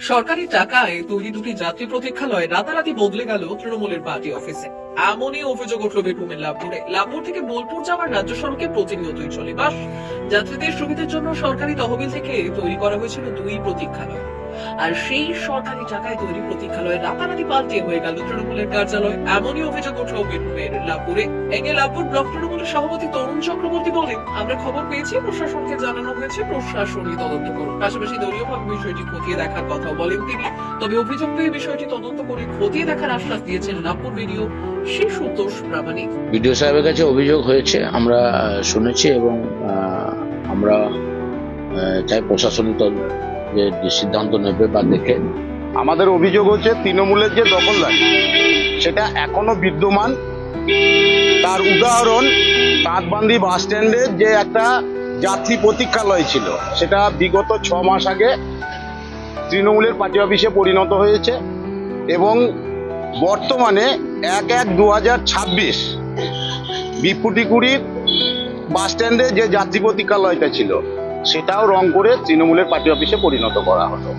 সরকারি টাকায় তৈরি দুটি যাত্রী প্রতীক্ষালয় রাতারাতি বদলে গেল তৃণমূলের পার্টি অফিসে। এমনই অভিযোগ উঠল বীরভূমের লাভপুরে। লাভপুর থেকে বোলপুর যাওয়ার রাজ্য সড়কে প্রতিনিয়তই চলে বাস। যাত্রীদের সুবিধার জন্য সরকারি তহবিল থেকে তৈরি করা হয়েছিল দুই প্রতীক্ষালয়, আর সেই সরকারি টাকায় তৈরি প্রতীক্ষালয় রাতারাতি পাল্টে হয়ে গেল তৃণমূলের কার্যালয়। এমনই অভিযোগ উঠল বীরভূমের লাভপুরে। এগে লাভপুর ব্লক তৃণমূলের সভাপতি তরুণ চক্রবর্তী বলেন, আমরা খবর পেয়েছি, প্রশাসনকে জানানো হয়েছে, প্রশাসনই তদন্ত করুন। পাশাপাশি দলীয়ভাবে বিষয়টি খতিয়ে দেখার কথাও বলেন তিনি। তবে অভিযোগ পেয়ে বিষয়টি তদন্ত করে খতিয়ে দেখার আশ্বাস দিয়েছেন লাভপুর বিডিও শিশুতোষ প্রামাণিক। বিডিও সাহেবের কাছে অভিযোগ হয়েছে, আমরা শুনেছি এবং আমরা চাই প্রশাসনিক যে সিদ্ধান্ত নেবে বা দেখে। আমাদের অভিযোগ হচ্ছে তৃণমূলের যে দখলদারি সেটা এখনো বিদ্যমান। তার উদাহরণ তাঁতবান্দি বাস স্ট্যান্ডের যে একটা যাত্রী প্রতীক্ষালয় ছিল, সেটা বিগত 6 মাস আগে তৃণমূলের পার্টি অফিসে পরিণত হয়েছে এবং বর্তমানে 1/1/2026 বিপুটিকুড়ির বাস স্ট্যান্ডে যে যাত্রী প্রতীক্ষালয়টা ছিল সেটাও রং করে তৃণমূলের পার্টি অফিসে পরিণত করা হলো।